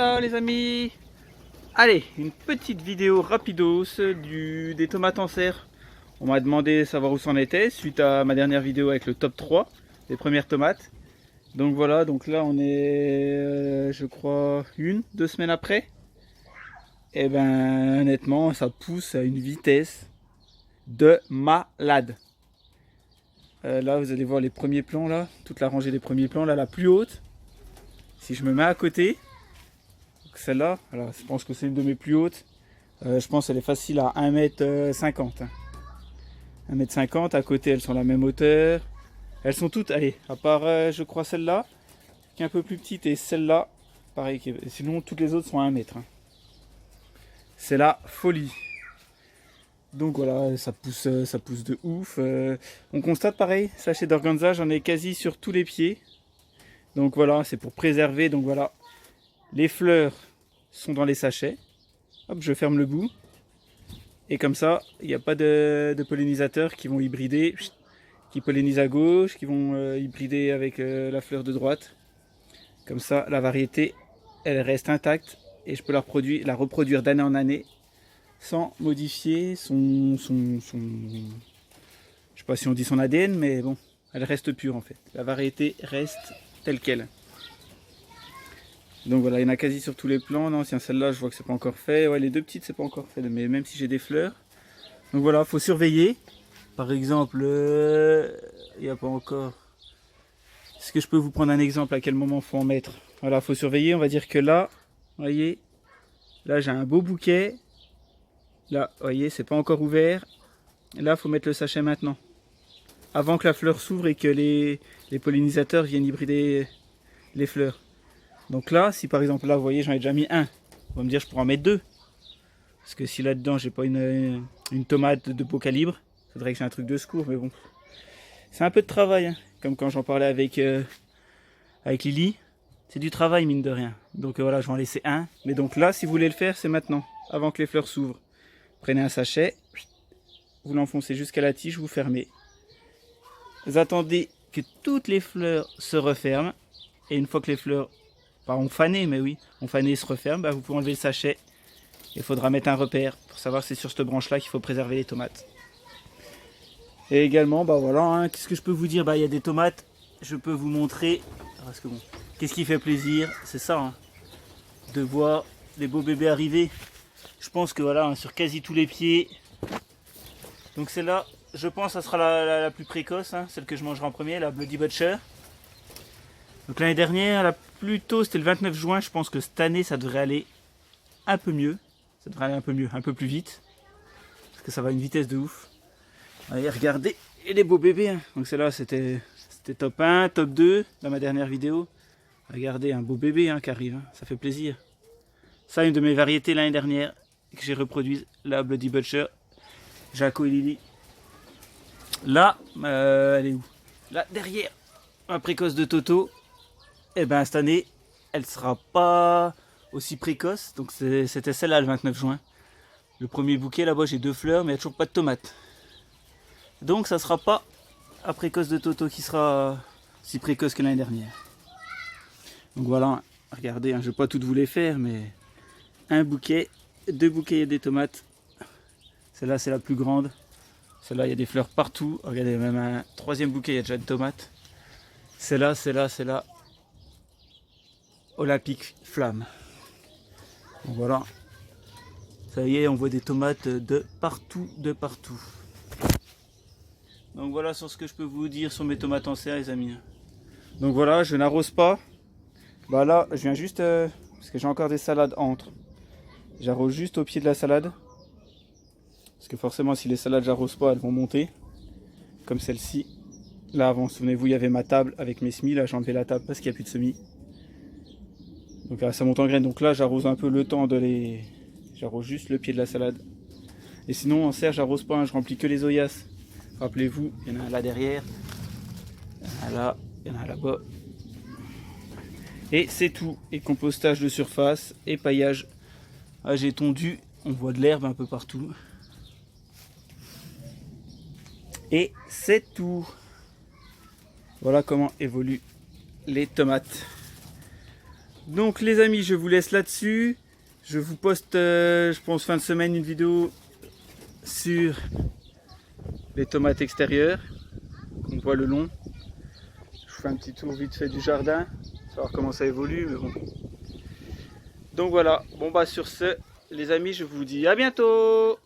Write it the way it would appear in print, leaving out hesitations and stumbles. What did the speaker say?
Voilà les amis. Allez, une petite vidéo rapidos des tomates en serre. On m'a demandé de savoir où c'en était suite à ma dernière vidéo avec le top 3 des premières tomates. Donc voilà, donc là on est je crois 2 semaines après. Et ben honnêtement ça pousse à une vitesse de malade. Là vous allez voir les premiers plans là, toute la rangée des premiers plans là, la plus haute. Si je me mets à côté, celle-là, alors je pense que c'est une de mes plus hautes. Je pense qu'elle est facile à 1m50. 1m50, à côté elles sont la même hauteur. Elles sont toutes, allez, à part je crois celle-là, qui est un peu plus petite, et celle-là, pareil, sinon toutes les autres sont à 1 mètre. C'est la folie. Donc voilà, ça pousse de ouf. On constate pareil, sachet d'organza, j'en ai quasi sur tous les pieds. Donc voilà, c'est pour préserver, donc voilà. Les fleurs sont dans les sachets. Hop, je ferme le bout. Et comme ça, il n'y a pas de pollinisateurs qui vont hybrider, qui pollinisent à gauche, qui vont hybrider avec la fleur de droite. Comme ça, la variété, elle reste intacte et je peux la reproduire d'année en année sans modifier je sais pas si on dit son ADN, mais bon, elle reste pure en fait. La variété reste telle qu'elle. Donc voilà, il y en a quasi sur tous les plans. Non, tiens, celle-là, je vois que c'est pas encore fait. Ouais, les deux petites, c'est pas encore fait, mais même si j'ai des fleurs. Donc voilà, faut surveiller. Par exemple, il n'y a pas encore. Est-ce que je peux vous prendre un exemple à quel moment faut en mettre? Voilà, faut surveiller. On va dire que là, vous voyez, là j'ai un beau bouquet. Là, vous voyez, c'est pas encore ouvert. Là, faut mettre le sachet maintenant, avant que la fleur s'ouvre et que les pollinisateurs viennent hybrider les fleurs. Donc là, si par exemple là, vous voyez, j'en ai déjà mis un, on va me dire je pourrais en mettre 2. Parce que si là-dedans, j'ai pas une tomate de beau calibre, il faudrait que j'ai un truc de secours, mais bon. C'est un peu de travail, hein. Comme quand j'en parlais avec Lily. C'est du travail, mine de rien. Donc voilà, je vais en laisser un. Mais donc là, si vous voulez le faire, c'est maintenant, avant que les fleurs s'ouvrent. Prenez un sachet, vous l'enfoncez jusqu'à la tige, vous fermez. Vous attendez que toutes les fleurs se referment. Et une fois que les fleurs, pas ont fané, mais oui, ont fané et se referment, bah, vous pouvez enlever le sachet. Il faudra mettre un repère pour savoir si c'est sur cette branche là qu'il faut préserver les tomates. Et également, bah voilà, hein, qu'est-ce que je peux vous dire? Bah il y a des tomates, je peux vous montrer. Parce que bon, qu'est-ce qui fait plaisir? C'est ça, hein, de voir les beaux bébés arriver. Je pense que voilà, hein, sur quasi tous les pieds. Donc celle-là, je pense que ça sera la plus précoce, hein, celle que je mangerai en premier, la Bloody Butcher. Donc l'année dernière, la plus tôt, c'était le 29 juin. Je pense que cette année, ça devrait aller un peu mieux. Ça devrait aller un peu mieux, un peu plus vite. Parce que ça va à une vitesse de ouf. Allez, regardez, et les beaux bébés. Hein. Donc celle-là, c'était top 1, top 2 dans ma dernière vidéo. Regardez, un beau bébé hein, qui arrive, hein. Ça fait plaisir. Ça, une de mes variétés l'année dernière, que j'ai reproduite, la Bloody Butcher, Jaco et Lily. Là, elle est où? Là, derrière, ma précoce de Toto. Et ben cette année, elle sera pas aussi précoce. Donc c'était celle-là le 29 juin. Le premier bouquet, là-bas j'ai 2 fleurs, mais il n'y a toujours pas de tomates. Donc ça sera pas la précoce de Toto qui sera si précoce que l'année dernière. Donc voilà, regardez, hein, je ne vais pas toutes vous les faire, mais un bouquet, 2 bouquets, il y a des tomates. Celle-là c'est la plus grande. Celle-là il y a des fleurs partout. Regardez, même un 3e bouquet, il y a déjà une tomate. Celle-là, Olympique Flamme. Donc voilà. Ça y est, on voit des tomates de partout, de partout. Donc voilà sur ce que je peux vous dire sur mes tomates en serre, les amis. Donc voilà, je n'arrose pas. Bah là, je viens juste, parce que j'ai encore des salades entre. J'arrose juste au pied de la salade. Parce que forcément, si les salades j'arrose pas, elles vont monter. Comme celle-ci. Là, avant, souvenez-vous, il y avait ma table avec mes semis. Là, j'ai enlevé la table parce qu'il n'y a plus de semis. Donc là, ça monte en graines. Donc là, j'arrose un peu le temps de les... J'arrose juste le pied de la salade. Et sinon, en serre, j'arrose pas. Hein, je remplis que les oyas. Rappelez-vous, il y en a un là derrière. Il y en a un là. Il y en a un là-bas. Et c'est tout. Et compostage de surface et paillage. Ah, j'ai tondu. On voit de l'herbe un peu partout. Et c'est tout. Voilà comment évoluent les tomates. Donc les amis, je vous laisse là-dessus. Je vous poste, je pense fin de semaine, une vidéo sur les tomates extérieures. On voit le long. Je vous fais un petit tour vite fait du jardin, savoir comment ça évolue, mais bon. Donc voilà, bon bah sur ce, les amis, je vous dis à bientôt.